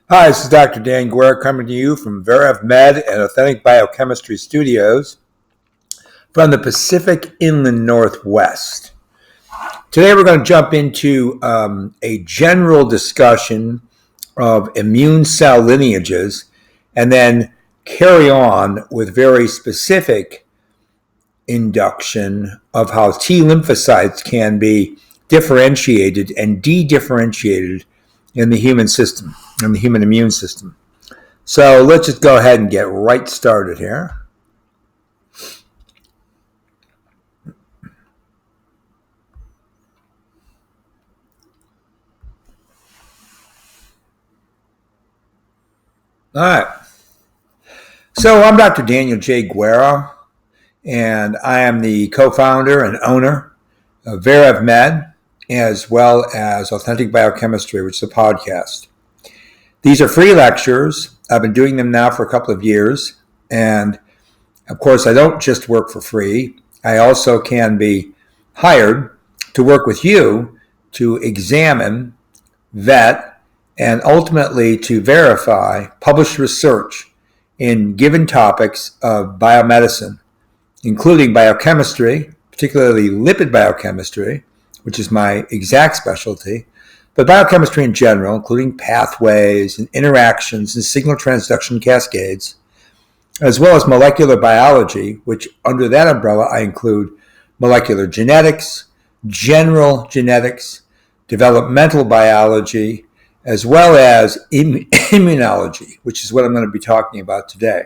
Hi, this is Dr. Dan Guerra coming to you from Med and Authentic Biochemistry Studios from the Pacific Inland Northwest. Today we're going to jump into a general discussion of immune cell lineages and then carry on with very specific induction of how T lymphocytes can be differentiated and de-differentiated in the human system, in the human immune system. So let's just go ahead and get right started here. All right. So I'm Dr. Daniel J. Guerra, and I am the co-founder and owner of Med, as well as Authentic Biochemistry, which is a podcast. These are free lectures. I've been doing them now for a couple of years. And of course, I don't just work for free. I also can be hired to work with you to examine, vet, and ultimately to verify published research in given topics of biomedicine, including biochemistry, particularly lipid biochemistry, which is my exact specialty, but biochemistry in general, including pathways and interactions and signal transduction cascades, as well as molecular biology, which under that umbrella I include molecular genetics, general genetics, developmental biology, as well as immunology, which is what I'm going to be talking about today.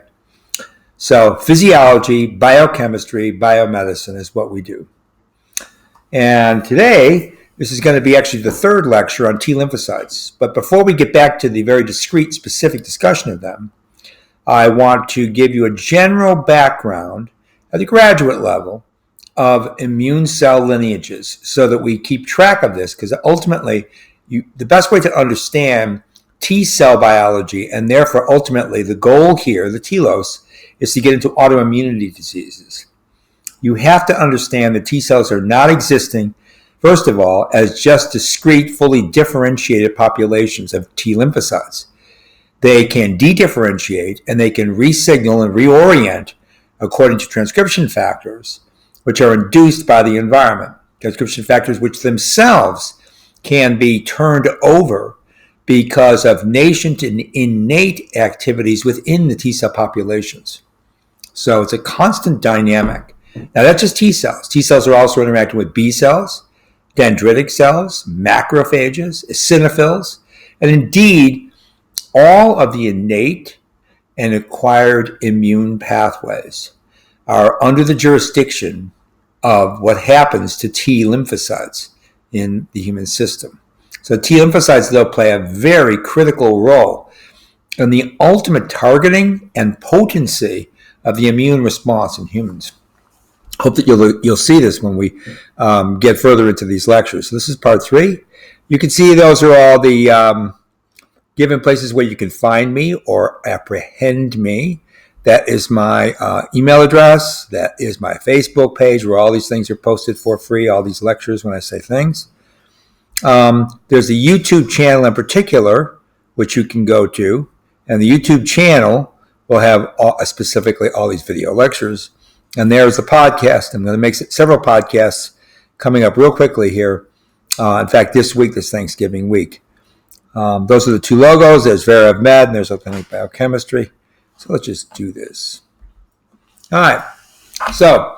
So physiology, biochemistry, biomedicine is what we do. And today, this is going to be actually the third lecture on T lymphocytes. But before we get back to the very discrete, specific discussion of them, I want to give you a general background at the graduate level of immune cell lineages so that we keep track of this, because ultimately, the best way to understand T cell biology, and therefore ultimately the goal here, the telos, is to get into autoimmunity diseases. You have to understand that T cells are not existing, first of all, as just discrete, fully differentiated populations of T lymphocytes. They can de-differentiate and they can re-signal and reorient according to transcription factors, which are induced by the environment. Transcription factors which themselves can be turned over because of nascent and innate activities within the T cell populations. So it's a constant dynamic. Now that's just T cells. T cells are also interacting with B cells, dendritic cells, macrophages, eosinophils, and indeed all of the innate and acquired immune pathways are under the jurisdiction of what happens to T lymphocytes in the human system. So T lymphocytes, though, play a very critical role in the ultimate targeting and potency of the immune response in humans. Hope that you'll see this when we get further into these lectures. So this is part 3. You can see those are all the given places where you can find me or apprehend me. That is my email address. That is my Facebook page where all these things are posted for free, all these lectures when I say things. There's a YouTube channel in particular, which you can go to. And the YouTube channel will have specifically all these video lectures. And there's the podcast. I'm going to make several podcasts coming up real quickly here. In fact, this week, this Thanksgiving week. Those are the two logos. There's Med and there's Authentic Biochemistry. So let's just do this. All right. So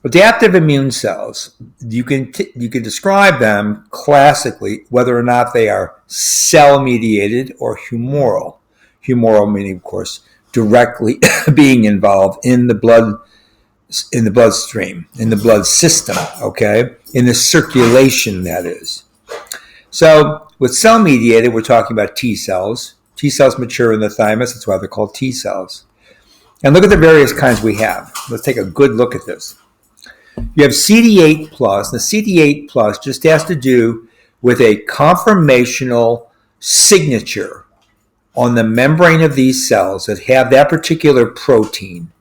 adaptive immune cells, you can describe them classically whether or not they are cell-mediated or humoral. Humoral meaning, of course, directly being involved in the bloodstream, in the blood system, okay? In the circulation, that is. So with cell-mediated, we're talking about T cells. T cells mature in the thymus. That's why they're called T cells. And look at the various kinds we have. Let's take a good look at this. You have CD8+. The CD8+ just has to do with a conformational signature on the membrane of these cells that have that particular protein.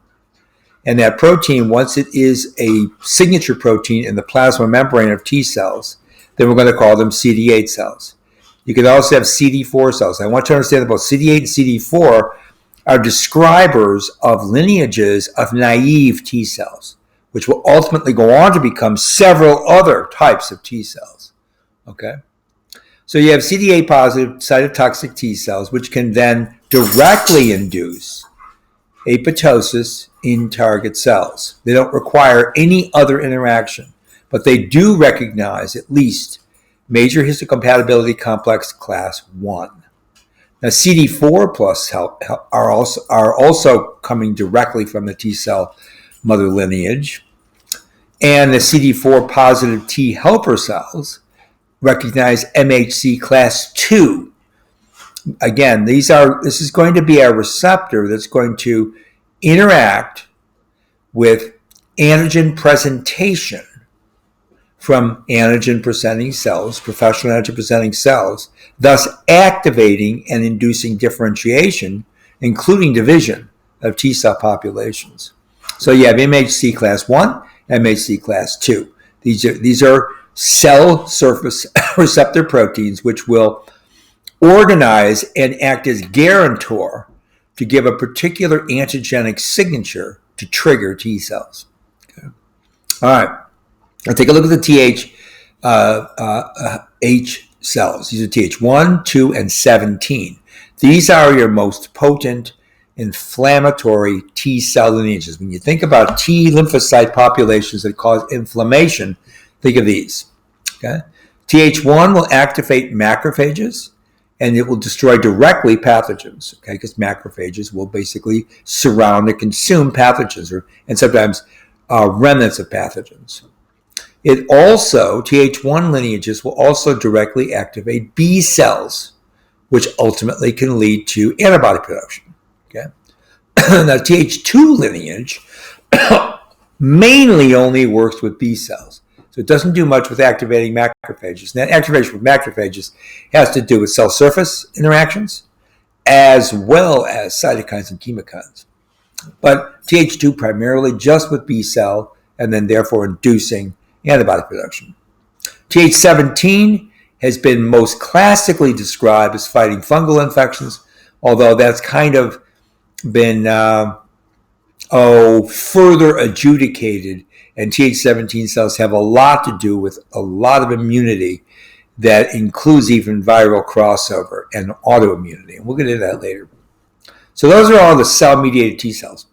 And that protein, once it is a signature protein in the plasma membrane of T cells, then we're going to call them CD8 cells. You can also have CD4 cells. I want you to understand that both CD8 and CD4 are describers of lineages of naive T cells, which will ultimately go on to become several other types of T cells. Okay? So you have CD8 positive cytotoxic T cells, which can then directly induce apoptosis in target cells. They don't require any other interaction, but they do recognize at least major histocompatibility complex class 1. Now, CD4 plus are also coming directly from the T cell mother lineage, and the CD4 positive T helper cells recognize MHC class 2. Again, this is going to be a receptor that's going to interact with antigen presentation from antigen-presenting cells, professional antigen-presenting cells, thus activating and inducing differentiation, including division of T cell populations. So you have MHC class 1, MHC class 2. These are cell surface receptor proteins which will organize and act as guarantor to give a particular antigenic signature to trigger T cells. Okay. All right. Now take a look at the H cells. These are Th1, 2, and 17. These are your most potent inflammatory T cell lineages. When you think about T lymphocyte populations that cause inflammation, think of these. Okay? Th1 will activate macrophages, and it will destroy directly pathogens, okay? Because macrophages will basically surround and consume pathogens, and sometimes remnants of pathogens. It also, Th1 lineages will also directly activate B cells, which ultimately can lead to antibody production, okay? Now, Th2 lineage mainly only works with B cells. So it doesn't do much with activating macrophages. And that activation with macrophages has to do with cell surface interactions as well as cytokines and chemokines. But Th2 primarily just with B cell and then therefore inducing antibody production. Th17 has been most classically described as fighting fungal infections, although that's kind of been further adjudicated, and Th17 cells have a lot to do with a lot of immunity that includes even viral crossover and autoimmunity. And we'll get into that later. So those are all the cell-mediated T cells.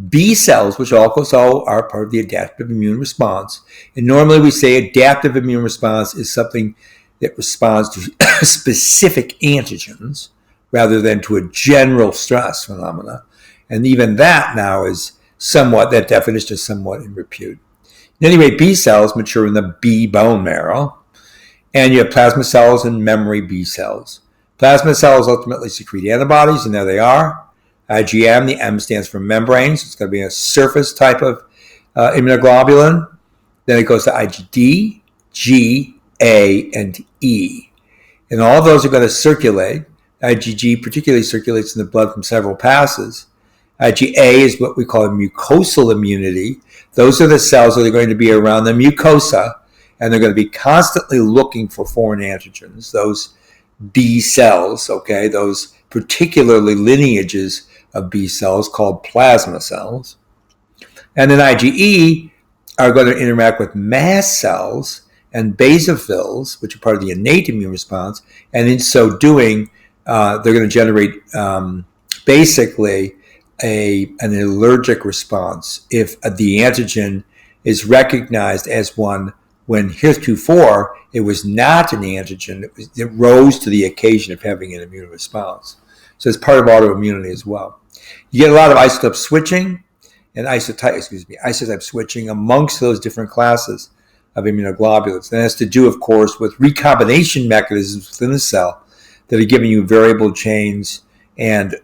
B cells, which also are part of the adaptive immune response, and normally we say adaptive immune response is something that responds to specific antigens rather than to a general stress phenomena. And even that now is that definition is somewhat in repute. At any rate, B cells mature in the B bone marrow, and you have plasma cells and memory B cells. Plasma cells ultimately secrete antibodies, and there they are. IgM, the M stands for membrane, so it's going to be a surface type of immunoglobulin. Then it goes to IgD, G, A, and E. And all of those are going to circulate. IgG particularly circulates in the blood from several passes. IgA is what we call a mucosal immunity. Those are the cells that are going to be around the mucosa, and they're going to be constantly looking for foreign antigens. Those B cells, okay, those particularly lineages of B cells called plasma cells. And then IgE are going to interact with mast cells and basophils, which are part of the innate immune response, and in so doing, they're going to generate basically an allergic response if the antigen is recognized as one when heretofore it was not an antigen. It rose to the occasion of having an immune response. So it's part of autoimmunity as well. You get a lot of isotope switching and isotype switching amongst those different classes of immunoglobulins. And that has to do, of course, with recombination mechanisms within the cell that are giving you variable chains and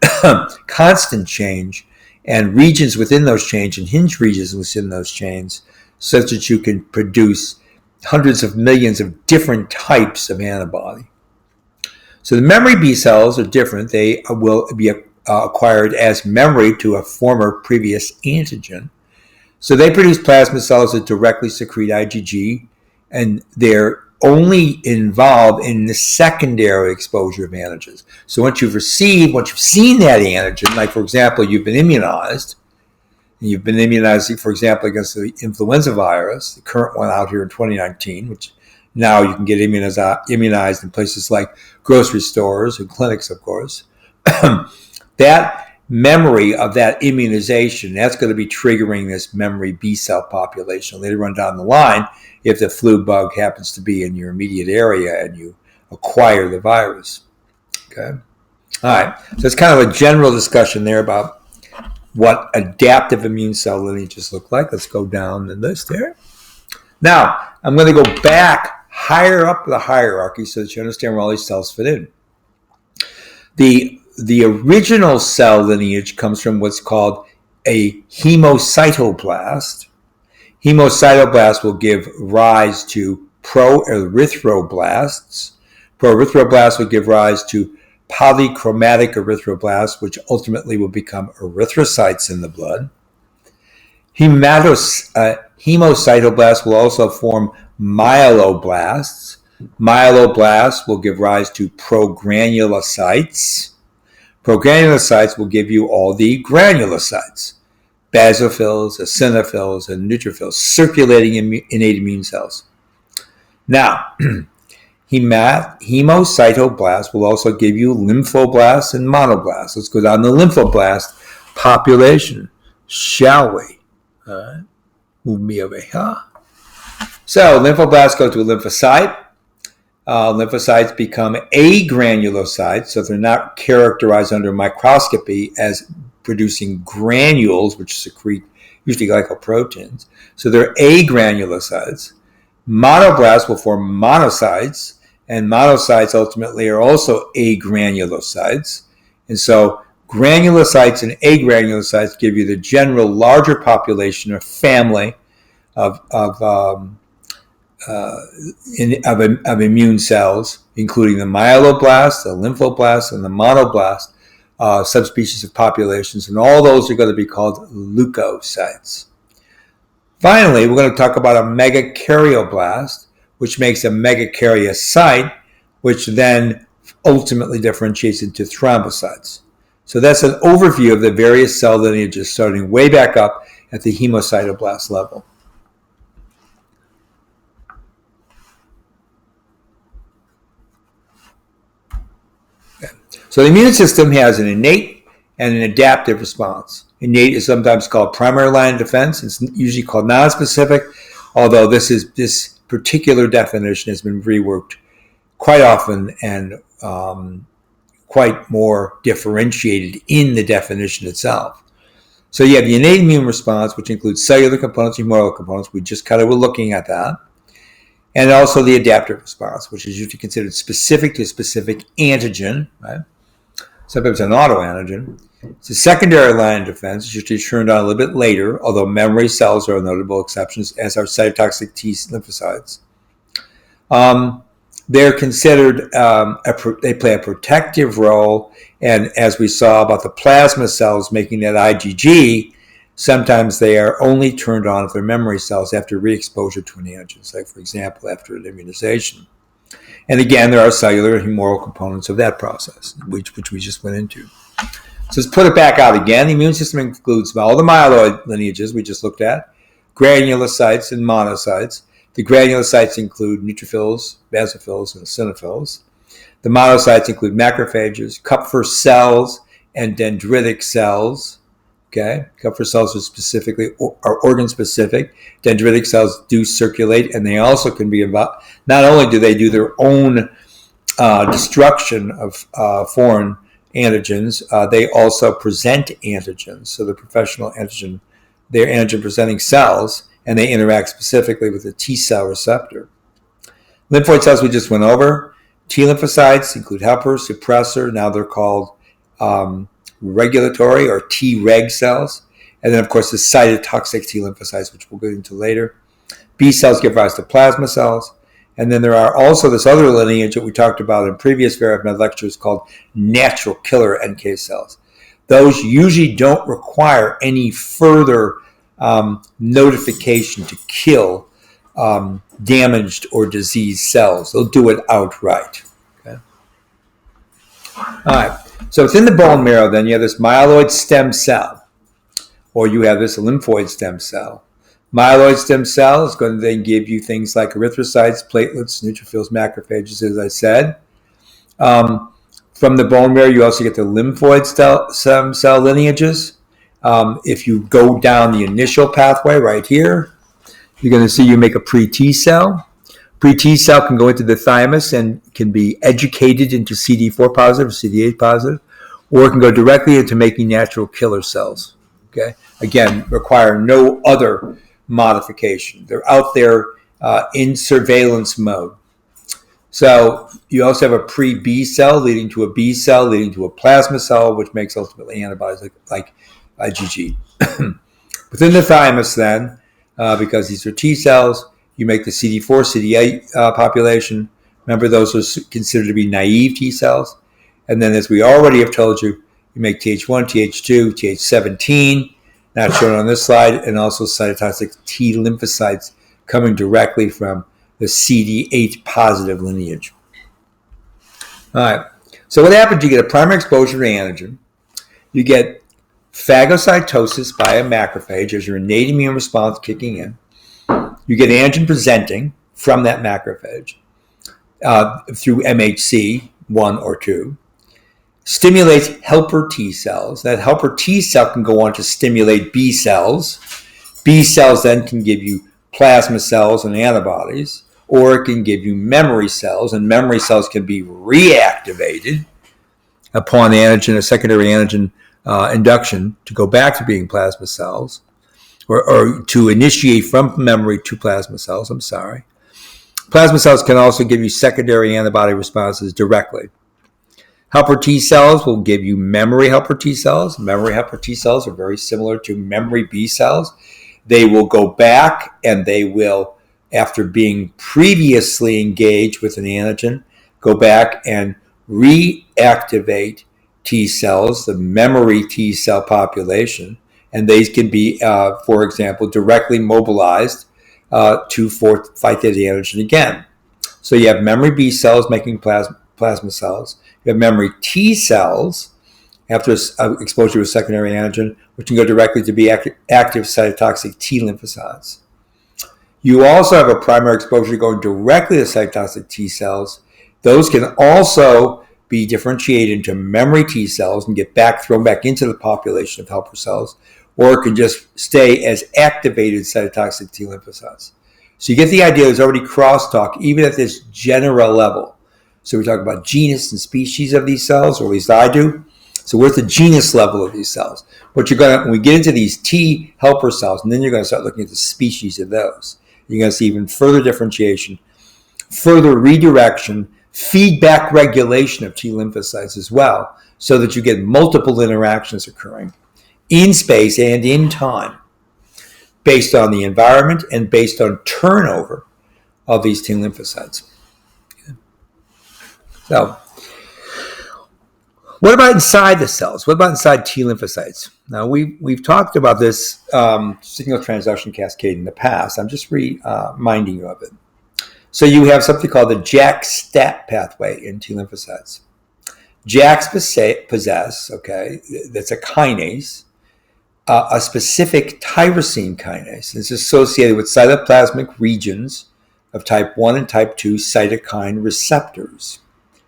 constant change and regions within those chains and hinge regions within those chains such that you can produce hundreds of millions of different types of antibody. So the memory B cells are different. They will be acquired as memory to a former previous antigen. So they produce plasma cells that directly secrete IgG, and their only involved in the secondary exposure of antigens. So once you've seen that antigen, like for example, you've been immunized, for example, against the influenza virus, the current one out here in 2019, which now you can get immunized in places like grocery stores and clinics, of course. That memory of that immunization, that's going to be triggering this memory B cell population later on down the line if the flu bug happens to be in your immediate area and you acquire the virus. Okay. All right. So it's kind of a general discussion there about what adaptive immune cell lineages look like. Let's go down the list here. Now, I'm going to go back higher up the hierarchy so that you understand where all these cells fit in. The original cell lineage comes from what's called a hemocytoblast. Hemocytoblast will give rise to proerythroblasts. Proerythroblasts will give rise to polychromatic erythroblasts, which ultimately will become erythrocytes in the blood. Hemocytoblasts will also form myeloblasts. Myeloblasts will give rise to progranulocytes. Progranulocytes will give you all the granulocytes, basophils, eosinophils, and neutrophils, circulating innate immune cells. Now, hemocytoblasts will also give you lymphoblasts and monoblasts. Let's go down the lymphoblast population, shall we? All right. Move me over here. So lymphoblasts go to a lymphocyte. Lymphocytes become agranulocytes, so they're not characterized under microscopy as producing granules, which secrete usually glycoproteins. So they're agranulocytes. Monoblasts will form monocytes, and monocytes ultimately are also agranulocytes. And so granulocytes and agranulocytes give you the general larger population or family of immune cells, including the myeloblasts, the lymphoblasts, and the monoblast subspecies of populations, and all those are going to be called leukocytes. Finally, we're going to talk about a megakaryoblast, which makes a megakaryocyte, which then ultimately differentiates into thrombocytes. So that's an overview of the various cell lineages starting way back up at the hemocytoblast level. So the immune system has an innate and an adaptive response. Innate is sometimes called primary line of defense. It's usually called nonspecific, although this particular definition has been reworked quite often and quite more differentiated in the definition itself. So you have the innate immune response, which includes cellular components, humoral components. We just kind of were looking at that. And also the adaptive response, which is usually considered specific to a specific antigen, right? Sometimes an autoantigen. It's a secondary line of defense. It's usually turned on a little bit later, although memory cells are notable exceptions, as are cytotoxic T lymphocytes. They're considered, they play a protective role, and as we saw about the plasma cells making that IgG, sometimes they are only turned on if they're memory cells after re-exposure to an antigen, like for example after an immunization. And again, there are cellular and humoral components of that process, which we just went into. So let's put it back out again. The immune system includes all the myeloid lineages we just looked at, granulocytes and monocytes. The granulocytes include neutrophils, basophils, and eosinophils. The monocytes include macrophages, Kupffer cells, and dendritic cells. Okay, Kupffer cells are organ specific. Dendritic cells do circulate, and they also can be about. Not only do they do their own destruction of foreign antigens, they also present antigens. So the professional antigen, they're antigen presenting cells, and they interact specifically with the T cell receptor. Lymphoid cells we just went over. T lymphocytes include helper, suppressor. Now they're called regulatory or Treg cells. And then, of course, the cytotoxic T lymphocytes, which we'll get into later. B cells give rise to plasma cells. And then there are also this other lineage that we talked about in previous VerifMed lectures called natural killer NK cells. Those usually don't require any further notification to kill damaged or diseased cells. They'll do it outright. Okay? All right. So it's in the bone marrow. Then you have this myeloid stem cell, or you have this lymphoid stem cell. Myeloid stem cell is going to then give you things like erythrocytes, platelets, neutrophils, macrophages, as I said. From the bone marrow, you also get the lymphoid stem cell lineages. If you go down the initial pathway right here, you're going to see you make a pre-T cell. Pre-T cell can go into the thymus and can be educated into CD4 positive, CD8 positive, or it can go directly into making natural killer cells. Okay, again, require no other modification. They're out there in surveillance mode. So you also have a pre-B cell leading to a B cell leading to a plasma cell, which makes ultimately antibodies like IgG. Within the thymus then, because these are T cells, you make the CD4, CD8 population. Remember, those are considered to be naive T cells. And then, as we already have told you, you make Th1, Th2, Th17, not shown on this slide, and also cytotoxic T lymphocytes coming directly from the CD8 positive lineage. All right. So what happens? You get a primary exposure to antigen. You get phagocytosis by a macrophage as your innate immune response kicking in. You get antigen presenting from that macrophage through MHC 1 or 2. Stimulates helper T cells. That helper T cell can go on to stimulate B cells. B cells then can give you plasma cells and antibodies, or it can give you memory cells, and memory cells can be reactivated upon antigen, a secondary antigen induction, to go back to being plasma cells, or to initiate from memory to plasma cells. Plasma cells can also give you secondary antibody responses directly. Helper T cells will give you memory helper T cells. Memory helper T cells are very similar to memory B cells. They will go back and they will, after being previously engaged with an antigen, go back and reactivate T cells, the memory T cell population, and these can be, for example, directly mobilized to fight the antigen again. So you have memory B cells making plasma cells. You have memory T cells after exposure to a secondary antigen, which can go directly to be active cytotoxic T lymphocytes. You also have a primary exposure going directly to cytotoxic T cells. Those can also be differentiated into memory T cells and get thrown back into the population of helper cells, or it can just stay as activated cytotoxic T lymphocytes. So you get the idea there's already crosstalk, even at this general level. So we talk about genus and species of these cells, or at least I do. So we're at the genus level of these cells. What you're going to, when we get into these T helper cells, and then you're going to start looking at the species of those. You're going to see even further differentiation, further redirection, feedback regulation of T lymphocytes as well, so that you get multiple interactions occurring in space and in time, based on the environment and based on turnover of these T lymphocytes. So, what about inside the cells? What about inside T lymphocytes? Now, we've talked about this signal transduction cascade in the past. I'm just reminding you of it. So you have something called the JAK-STAT pathway in T lymphocytes. JAKs possess, that's a kinase, a specific tyrosine kinase. It's associated with cytoplasmic regions of type 1 and type 2 cytokine receptors.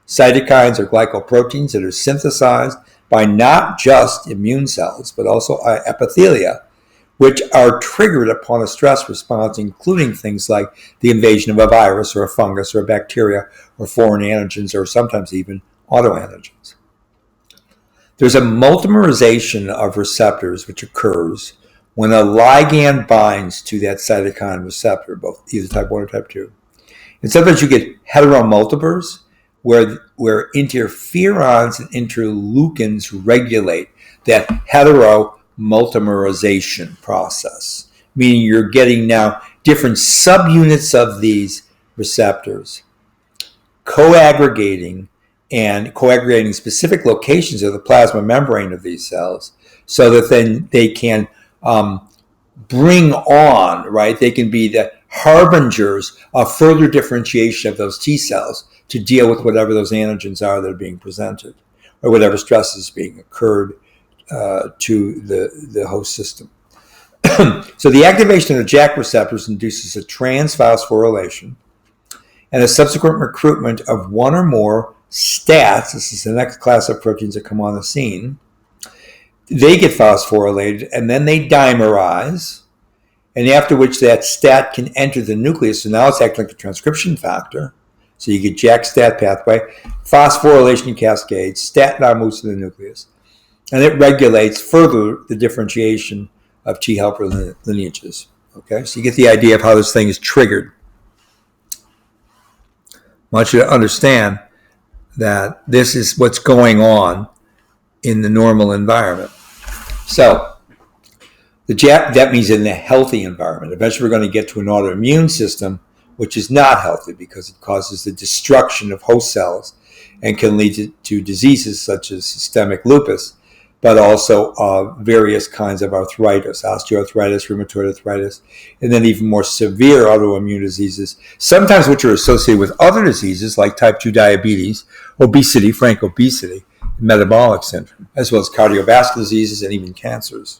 Cytokines are glycoproteins that are synthesized by not just immune cells, but also epithelia, which are triggered upon a stress response, including things like the invasion of a virus or a fungus or a bacteria or foreign antigens or sometimes even autoantigens. There's a multimerization of receptors which occurs when a ligand binds to that cytokine receptor, both either type 1 or type 2. And sometimes you get heteromultiples, where interferons and interleukins regulate that heteromultimerization process, meaning you're getting now different subunits of these receptors coaggregating specific locations of the plasma membrane of these cells, so that then they can bring on, right? They can be the harbingers of further differentiation of those T cells to deal with whatever those antigens are that are being presented or whatever stress is being occurred to the host system. So the activation of the JAK receptors induces a transphosphorylation and a subsequent recruitment of one or more STATs. This is the next class of proteins that come on the scene. They get phosphorylated and then they dimerize, and after which that STAT can enter the nucleus. So now it's acting like a transcription factor. So you get JAK-STAT pathway, phosphorylation cascades, STAT now moves to the nucleus, and it regulates further the differentiation of T helper lineages. Okay, so you get the idea of how this thing is triggered. I want you to understand that this is what's going on in the normal environment. So that means in a healthy environment. Eventually we're going to get to an autoimmune system which is not healthy because it causes the destruction of host cells and can lead to diseases such as systemic lupus, but also various kinds of arthritis, osteoarthritis, rheumatoid arthritis, and then even more severe autoimmune diseases, sometimes which are associated with other diseases like type 2 diabetes, obesity, frank obesity, metabolic syndrome, as well as cardiovascular diseases and even cancers.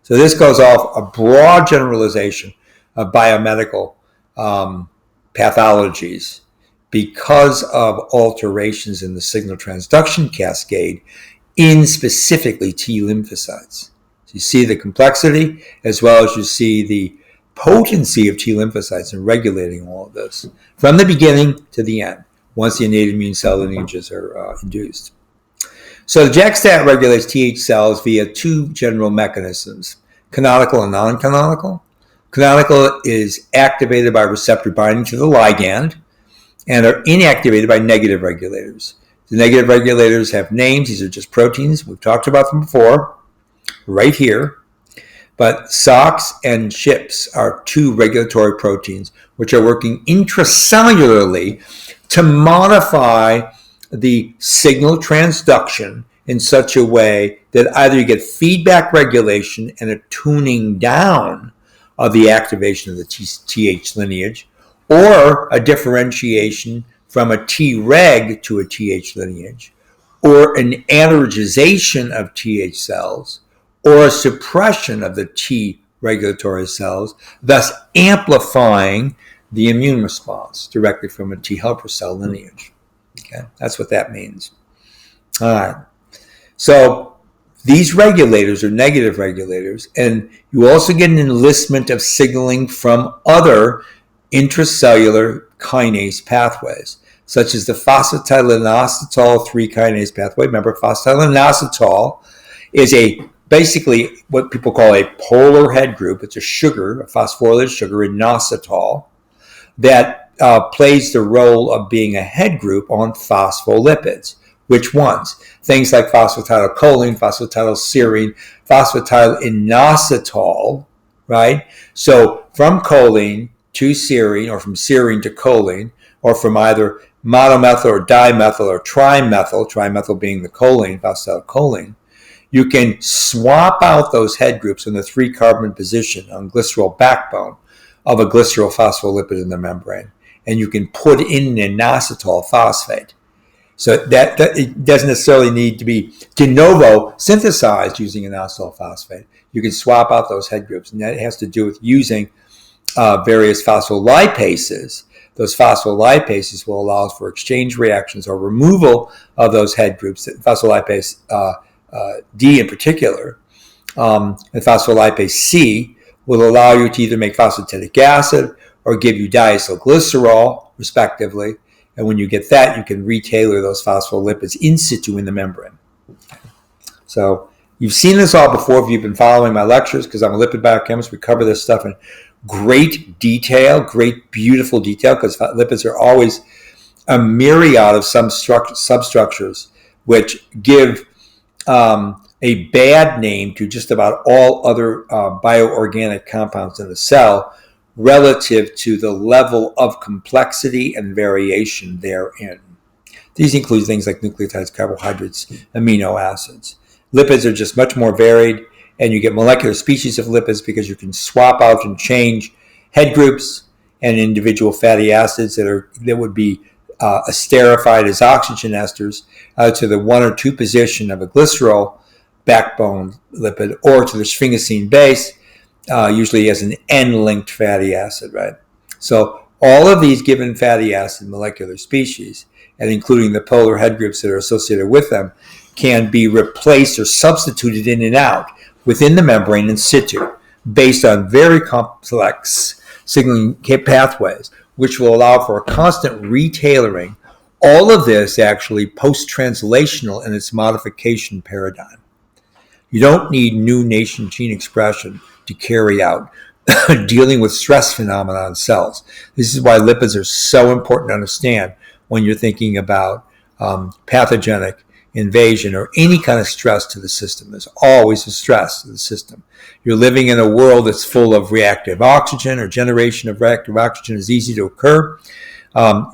So this goes off a broad generalization of biomedical pathologies because of alterations in the signal transduction cascade in specifically T lymphocytes. So you see the complexity as well as you see the potency of T lymphocytes in regulating all of this from the beginning to the end once the innate immune cell lineages are induced. So the JAK-STAT regulates Th cells via two general mechanisms, canonical and non-canonical. Canonical is activated by receptor binding to the ligand and are inactivated by negative regulators. The negative regulators have names. These are just proteins. We've talked about them before, right here. But SOX and CHIPS are two regulatory proteins which are working intracellularly to modify the signal transduction in such a way that either you get feedback regulation and a tuning down of the activation of the TH lineage, or a differentiation from a Treg to a TH lineage, or an energization of TH cells, or a suppression of the T regulatory cells, thus amplifying the immune response directly from a T helper cell lineage. Okay, that's what that means. All right. So these regulators are negative regulators, and you also get an enlistment of signaling from other intracellular kinase pathways, such as the phosphatidylinositol 3 kinase pathway. Remember, phosphatidylinositol is basically what people call a polar head group. It's a sugar, a phosphorylated sugar, inositol, that plays the role of being a head group on phospholipids. Which ones? Things like phosphatidylcholine, phosphatidylserine, phosphatidylinositol, right? So from choline to serine, or from serine to choline, or from either monomethyl or dimethyl or trimethyl being the choline, phosphatidylcholine, you can swap out those head groups in the 3-carbon position on glycerol backbone of a glycerol phospholipid in the membrane, and you can put in an inositol phosphate. So that it doesn't necessarily need to be de novo synthesized using inositol phosphate. You can swap out those head groups, and that has to do with using various phospholipases. Those phospholipases will allow for exchange reactions or removal of those head groups, phospholipase D in particular, and phospholipase C will allow you to either make phosphatidic acid or give you diacylglycerol, respectively. And when you get that, you can retailor those phospholipids in situ in the membrane. So you've seen this all before if you've been following my lectures, because I'm a lipid biochemist. We cover this stuff in great detail, great, beautiful detail, because lipids are always a myriad of some substructures which give a bad name to just about all other bioorganic compounds in the cell relative to the level of complexity and variation therein. These include things like nucleotides, carbohydrates, amino acids. Lipids are just much more varied, and you get molecular species of lipids because you can swap out and change head groups, and individual fatty acids that would be esterified as oxygen esters to the 1 or 2 position of a glycerol backbone lipid, or to the sphingosine base, usually as an N-linked fatty acid, right? So all of these given fatty acid molecular species, and including the polar head groups that are associated with them, can be replaced or substituted in and out within the membrane in situ based on very complex signaling pathways, which will allow for a constant retailoring. All of this actually post-translational in its modification paradigm. You don't need new nation gene expression to carry out dealing with stress phenomena in cells. This is why lipids are so important to understand when you're thinking about pathogenic invasion or any kind of stress to the system. There's always a stress to the system. You're living in a world that's full of reactive oxygen, or generation of reactive oxygen is easy to occur.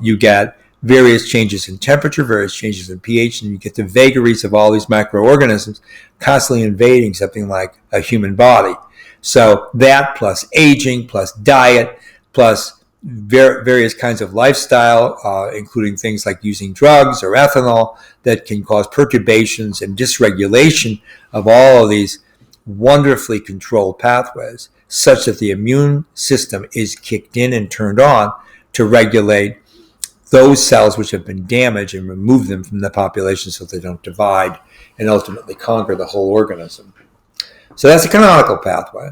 You get various changes in temperature, various changes in pH, and you get the vagaries of all these microorganisms constantly invading something like a human body. So that plus aging, plus diet, plus various kinds of lifestyle, including things like using drugs or ethanol, that can cause perturbations and dysregulation of all of these wonderfully controlled pathways, such that the immune system is kicked in and turned on to regulate those cells which have been damaged and remove them from the population so they don't divide and ultimately conquer the whole organism. So that's a canonical pathway.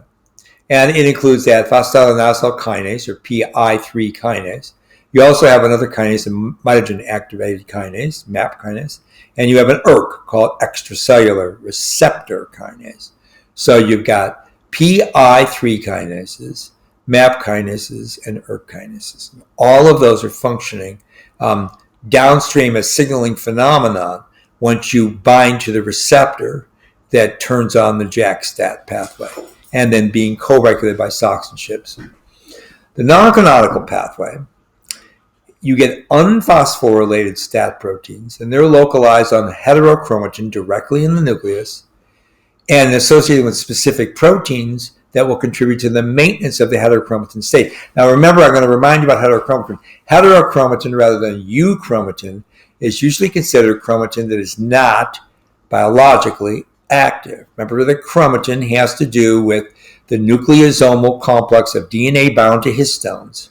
And it includes that phosphatidylinositol kinase, or PI3 kinase. You also have another kinase, a mitogen activated kinase, MAP kinase, and you have an ERK called extracellular receptor kinase. So you've got PI3 kinases, MAP kinases, and ERK kinases. All of those are functioning downstream as signaling phenomenon once you bind to the receptor that turns on the JAK-STAT pathway, and then being co-regulated by SOX and CHIPs. The non-canonical pathway, you get unphosphorylated STAT proteins, and they're localized on the heterochromatin directly in the nucleus and associated with specific proteins that will contribute to the maintenance of the heterochromatin state. Now remember, I'm going to remind you about heterochromatin. Heterochromatin rather than euchromatin is usually considered chromatin that is not biologically active. Remember that chromatin has to do with the nucleosomal complex of DNA bound to histones,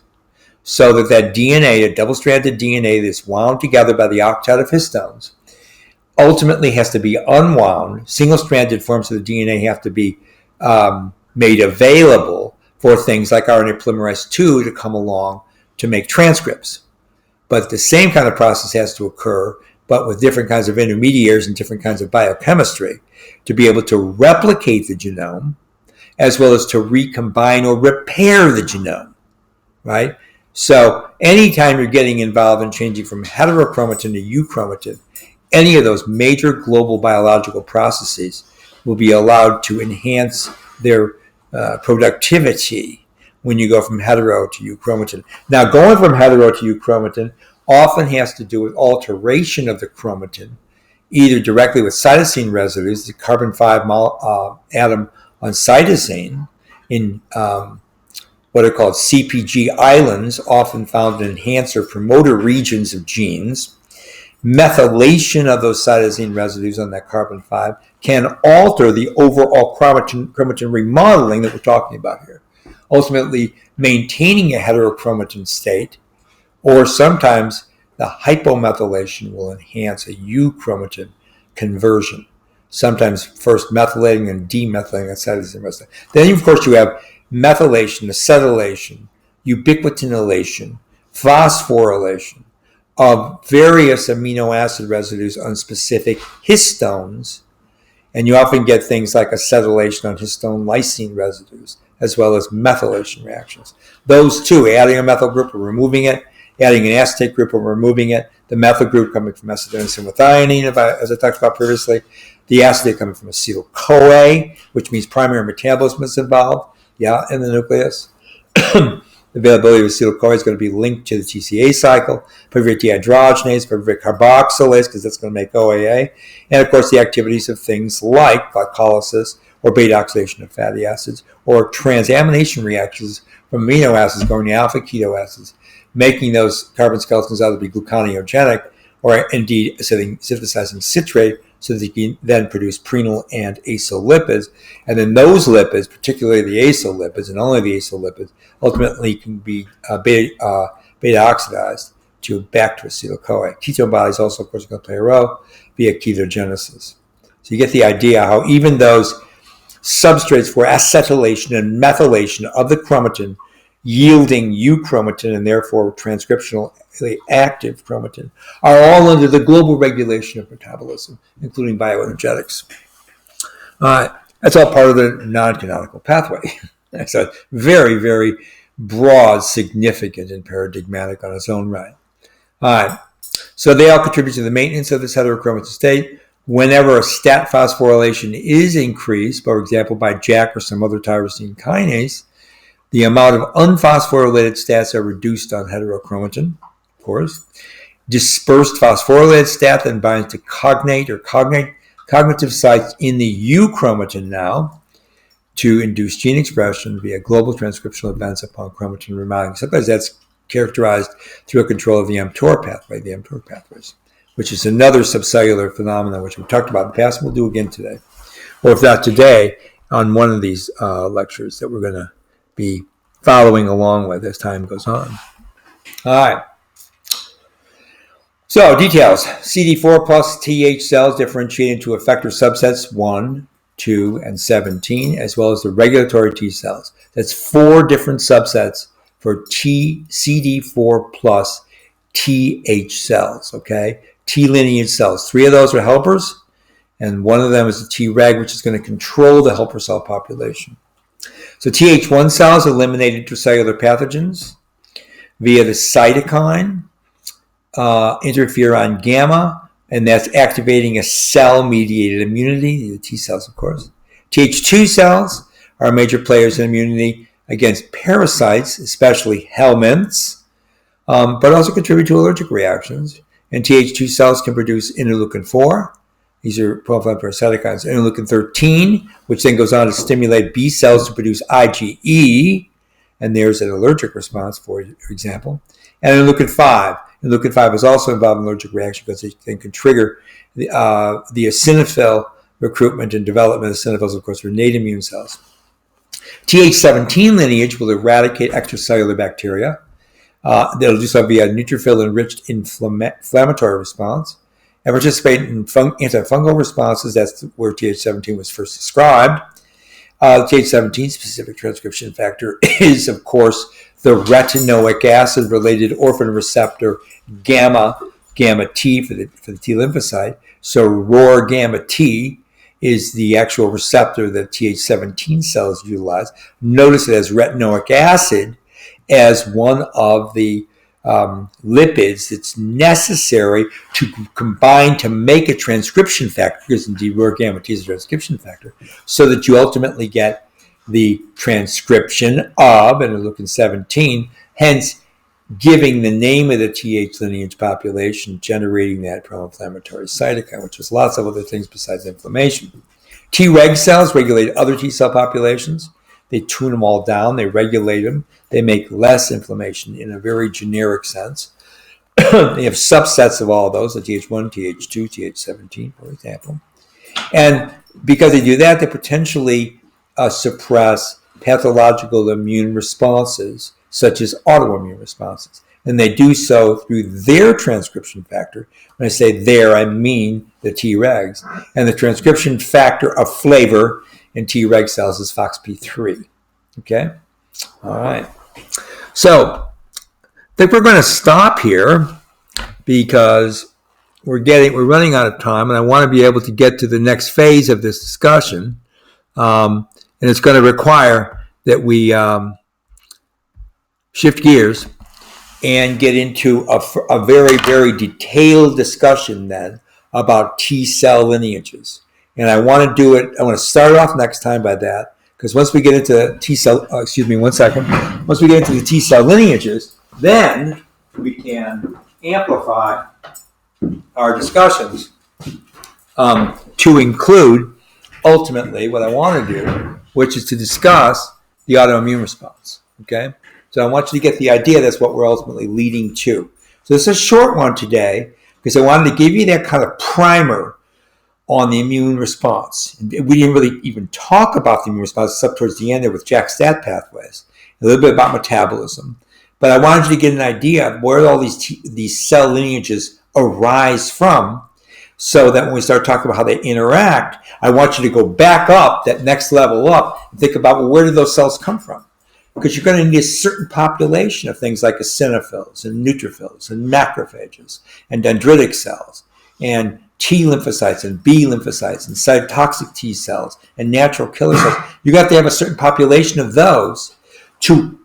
so that DNA, a double-stranded DNA that's wound together by the octet of histones, ultimately has to be unwound. Single-stranded forms of the DNA have to be made available for things like RNA polymerase II to come along to make transcripts. But the same kind of process has to occur, but with different kinds of intermediaries and different kinds of biochemistry, to be able to replicate the genome, as well as to recombine or repair the genome, right? So anytime you're getting involved in changing from heterochromatin to euchromatin, any of those major global biological processes will be allowed to enhance their productivity when you go from hetero to euchromatin. Now, going from hetero to euchromatin often has to do with alteration of the chromatin, either directly with cytosine residues, the carbon 5 atom on cytosine, in what are called CPG islands, often found in enhancer promoter regions of genes. Methylation of those cytosine residues on that carbon 5 can alter the overall chromatin remodeling that we're talking about here, ultimately maintaining a heterochromatin state, or sometimes the hypomethylation will enhance a euchromatin conversion, sometimes first methylating and demethylating a cytosine residue. Then, of course, you have methylation, acetylation, ubiquitinylation, phosphorylation of various amino acid residues on specific histones, and you often get things like acetylation on histone lysine residues, as well as methylation reactions. Those two, adding a methyl group or removing it, adding an acetate group or removing it, the methyl group coming from acetylcysteine with thionine, as I talked about previously, the acetate coming from acetyl-CoA, which means primary metabolism is involved, in the nucleus. The availability of acetyl-CoA is going to be linked to the TCA cycle, pyruvate dehydrogenase, pyruvate carboxylase, because that's going to make OAA, and of course the activities of things like glycolysis or beta oxidation of fatty acids, or transamination reactions from amino acids going to alpha keto acids, making those carbon skeletons either be gluconeogenic or indeed synthesizing citrate so that you can then produce prenyl and acyl lipids. And then those lipids, particularly the acyl lipids and only the acyl lipids, ultimately can be beta oxidized back to acetyl-CoA. Ketone bodies also, of course, are going to play a role via ketogenesis. So you get the idea how even those substrates for acetylation and methylation of the chromatin, yielding euchromatin and therefore transcriptionally active chromatin, are all under the global regulation of metabolism, including bioenergetics. That's all part of the non-canonical pathway. That's a very, very broad, significant, and paradigmatic on its own right. All right. So they all contribute to the maintenance of this heterochromatin state. Whenever a stat phosphorylation is increased, for example, by JAK or some other tyrosine kinase, the amount of unphosphorylated stats are reduced on heterochromatin, of course. Dispersed phosphorylated stat then binds to cognate or cognitive sites in the euchromatin now to induce gene expression via global transcriptional events upon chromatin remodeling. Sometimes that's characterized through a control of the mTOR pathway, the mTOR pathways, which is another subcellular phenomenon which we've talked about in the past and we'll do again today. Or if not today, on one of these lectures that we're going to be following along with as time goes on. All right. So details. CD4 plus TH cells differentiate into effector subsets 1, 2, and 17, as well as the regulatory T cells. That's 4 different subsets for CD4 plus TH cells, okay? T lineage cells. 3 of those are helpers, and 1 of them is a Treg, which is going to control the helper cell population. So Th1 cells eliminate intracellular pathogens via the cytokine, interferon gamma, and that's activating a cell-mediated immunity, the T cells, of course. Th2 cells are major players in immunity against parasites, especially helminths, but also contribute to allergic reactions. And Th2 cells can produce interleukin-4. These are pro-inflammatory cytokines. Interleukin-13, which then goes on to stimulate B cells to produce IgE, and there's an allergic response, for example. And interleukin-5. Interleukin-5 is also involved in allergic reaction because it can trigger the eosinophil recruitment and development of eosinophils, of course, are innate immune cells. Th17 lineage will eradicate extracellular bacteria. They'll do so via neutrophil-enriched inflammatory response and participate in antifungal responses. That's where Th17 was first described. Th17 specific transcription factor is, of course, the retinoic acid-related orphan receptor gamma T for the T lymphocyte. So ROR gamma T is the actual receptor that Th17 cells utilize. Notice it has retinoic acid as one of the lipids that's necessary to combine to make a transcription factor, because indeed ROR gamma T is a transcription factor, so that you ultimately get the transcription of interleukin 17, hence giving the name of the Th lineage population, generating that pro-inflammatory cytokine, which is lots of other things besides inflammation. Treg cells regulate other T cell populations. They tune them all down. They regulate them. They make less inflammation in a very generic sense. They have subsets of all of those, the Th1, Th2, Th17, for example. And because they do that, they potentially suppress pathological immune responses, such as autoimmune responses. And they do so through their transcription factor. When I say their, I mean the Tregs. And the transcription factor of flavor in Treg cells is FOXP3. Okay? All right. So, I think we're going to stop here because we're running out of time, and I want to be able to get to the next phase of this discussion. And it's going to require that we shift gears and get into a very, very detailed discussion then about T cell lineages. And I want to do it, I want to start off next time by that, because once we get into T cell, once we get into the T cell lineages, then we can amplify our discussions to include ultimately what I want to do, which is to discuss the autoimmune response. Okay? So I want you to get the idea that's what we're ultimately leading to. So this is a short one today because I wanted to give you that kind of primer on the immune response. We didn't really even talk about the immune response except towards the end there with JAK-STAT pathways, a little bit about metabolism. But I wanted you to get an idea of where all these cell lineages arise from, so that when we start talking about how they interact, I want you to go back up, that next level up, and think about, well, where did those cells come from? Because you're going to need a certain population of things like eosinophils and neutrophils and macrophages and dendritic cells and T lymphocytes and B lymphocytes and cytotoxic T cells and natural killer cells. You got to have a certain population of those to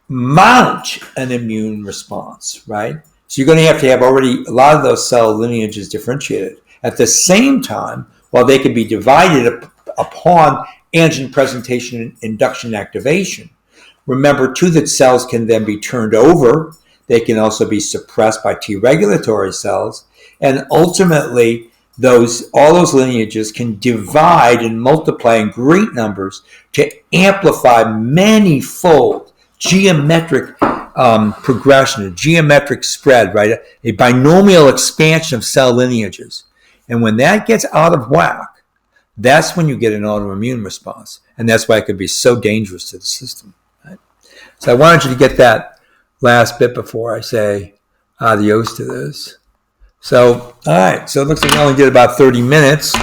mount an immune response, right? So you're going to have already a lot of those cell lineages differentiated. At the same time, while they can be divided upon antigen presentation and induction activation, remember too that cells can then be turned over. They can also be suppressed by T regulatory cells, and ultimately all those lineages can divide and multiply in great numbers to amplify many-fold geometric progression, a geometric spread, right? A binomial expansion of cell lineages. And when that gets out of whack, that's when you get an autoimmune response. And that's why it can be so dangerous to the system. Right? So I wanted you to get that last bit before I say adios to this. So, all right. So it looks like we only did about 30 minutes.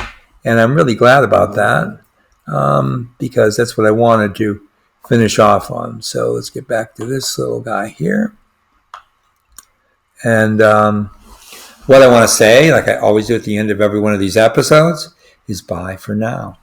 And I'm really glad about that because that's what I wanted to finish off on. So let's get back to this little guy here. And what I want to say, like I always do at the end of every one of these episodes, is bye for now.